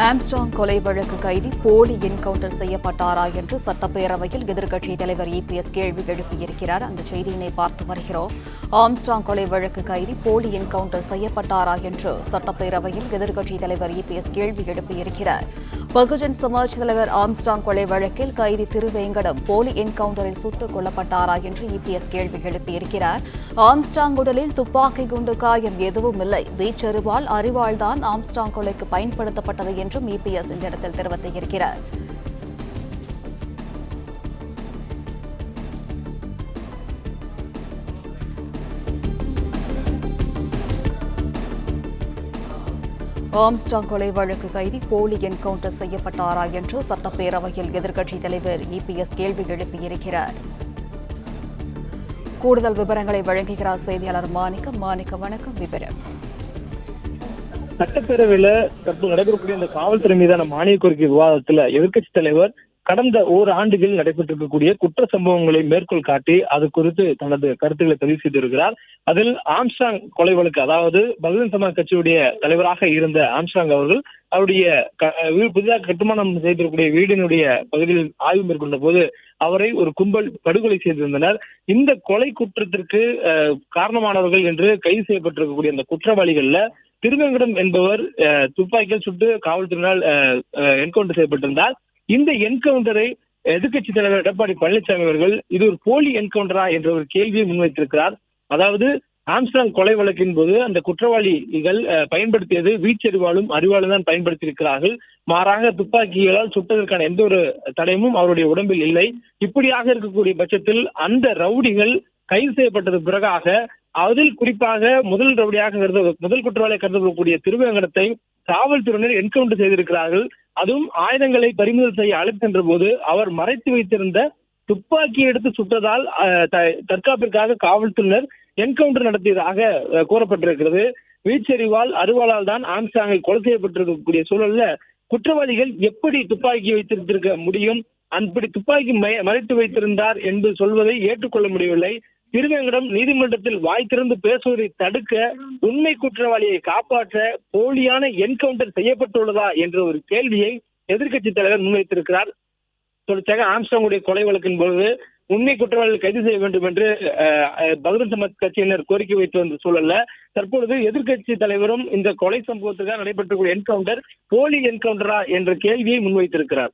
Armstrong கொலை வழக்கு கைதி போலி என்கவுண்டர் செய்யப்பட்டாரா என்று சட்டப்பேரவையில் எதிர்க்கட்சித் தலைவர் இபிஎஸ் கேள்வி எழுப்பியிருக்கிறார். அந்த செய்தியினை பார்த்து வருகிறோம். ஆம்ஸ்ட்ராங் கொலை வழக்கு கைதி போலி என்கவுண்டர் செய்யப்பட்டாரா என்று சட்டப்பேரவையில் எதிர்க்கட்சித் தலைவர் இபிஎஸ் கேள்வி எழுப்பியிருக்கிறார். பகுஜன் சமாஜ் தலைவர் ஆம்ஸ்ட்ராங் கொலை வழக்கில் கைதி திருவேங்கடம் போலி என்கவுண்டரில் சுட்டுக் கொல்லப்பட்டாரா என்று இபிஎஸ் கேள்வி எழுப்பியிருக்கிறார். ஆம்ஸ்ட்ராங் உடலில் துப்பாக்கி குண்டு காயம் எதுவும் இல்லை, வீச்செறிவால் அரிவாள்தான் ஆம்ஸ்ட்ராங் கொலைக்கு பயன்படுத்தப்பட்டது என்றும் இபிஎஸ் இந்த இடத்தில் தெரிவித்திருக்கிறார். ஆம்ஸ்ட்ராங் கொலை வழக்கு கைதி போலி என்கவுண்டர் செய்யப்பட்டாரா என்று சட்டப்பேரவையில் எதிர்க்கட்சித் தலைவர் இபிஎஸ் கேள்வி எழுப்பியிருக்கிறார். கூடுதல் விவரங்களை வழங்குகிறார் செய்தியாளர் மாணிக்கம். வணக்கம். விவரம். சட்டப்பேரவையில தற்போது நடைபெறக்கூடிய இந்த காவல்துறை மீதான மானிய கோரிக்கை விவாதத்துல எதிர்க்கட்சித் தலைவர் கடந்த ஓராண்டுகளில் நடைபெற்றிருக்கக்கூடிய குற்ற சம்பவங்களை மேற்கோள் காட்டி அது குறித்து தனது கருத்துக்களை பதிவு செய்திருக்கிறார். அதில் ஆம்ஸ்ட்ராங் கொலை வழக்கு, அதாவது பகுஜன் சமாஜ் கட்சியுடைய தலைவராக இருந்த ஆம்ஸ்ட்ராங் அவர்கள் அவருடைய புதிதாக கட்டுமானம் செய்திருக்கக்கூடிய வீடினுடைய பகுதியில் ஆய்வு மேற்கொண்ட போது அவரை ஒரு கும்பல் படுகொலை செய்திருந்தனர். இந்த கொலை குற்றத்திற்கு காரணமானவர்கள் என்று கைது செய்யப்பட்டிருக்கக்கூடிய அந்த குற்றவாளிகள்ல திருவேங்கடம் என்பவர் துப்பாக்கியில் சுட்டு காவல்துறையினால் என்கவுண்டர் செய்யப்பட்டிருந்தார். இந்த என்கவுண்டரை எதிர்க்கட்சித் தலைவர் எடப்பாடி பழனிசாமி அவர்கள் இது ஒரு போலி என்கவுண்டரா என்ற ஒரு கேள்வியை முன்வைத்திருக்கிறார். அதாவது ஆம்ஸ்ட்ராங் கொலை வழக்கின் போது அந்த குற்றவாளிகள் பயன்படுத்தியது வீச்செறிவாலும் அறிவாலும் தான் பயன்படுத்தியிருக்கிறார்கள். மாறாக துப்பாக்கிகளால் சுட்டதற்கான எந்த ஒரு தடயமும் அவருடைய உடம்பில் இல்லை. இப்படியாக இருக்கக்கூடிய பட்சத்தில் அந்த ரவுடிகள் கைது செய்யப்பட்டது பிறகாக அதில் குறிப்பாக முதல் குற்றவாளியாக கருதப்படக்கூடிய திருவேங்கடத்தை காவல்துறையினர் என்கவுண்டர் செய்திருக்கிறார்கள். அதுவும் ஆயுதங்களை பறிமுதல் செய்ய அழைக்கின்ற போது அவர் மறைத்து வைத்திருந்த துப்பாக்கியை எடுத்து சுட்டதால் தற்காப்பிற்காக காவல்துறையினர் என்கவுண்டர் நடத்தியதாக கூறப்பட்டிருக்கிறது. வீச்செறிவால் அறுவாளால் தான் ஆம்ஸ்ட்ராங்கை கொலை செய்யப்பட்டிருக்கக்கூடிய சூழல்ல குற்றவாளிகள் எப்படி துப்பாக்கி வைத்திருக்க முடியும்? அப்படி துப்பாக்கி மறைத்து வைத்திருந்தார் என்று சொல்வதை ஏற்றுக்கொள்ள முடியவில்லை. திருவேங்கடம் நீதிமன்றத்தில் வாய் திறந்து பேசுவதை தடுக்க உண்மை குற்றவாளியை காப்பாற்ற போலியான என்கவுண்டர் செய்யப்பட்டுள்ளதா என்ற ஒரு கேள்வியை எதிர்க்கட்சித் தலைவர் முன்வைத்திருக்கிறார். தொடர்ச்சியாக ஆம்ஸ்ட்ராங்குடைய கொலை வழக்கின் பொழுது உண்மை குற்றவாளிகள் கைது செய்ய வேண்டும் என்று பகுஜன் சமாஜ் கட்சியினர் கோரிக்கை வைத்து வந்த சூழல்ல தற்பொழுது எதிர்க்கட்சி தலைவரும் இந்த கொலை சம்பவத்துக்காக நடைபெற்றக்கூடிய என்கவுண்டர் போலி என்கவுண்டரா என்ற கேள்வியை முன்வைத்திருக்கிறார்.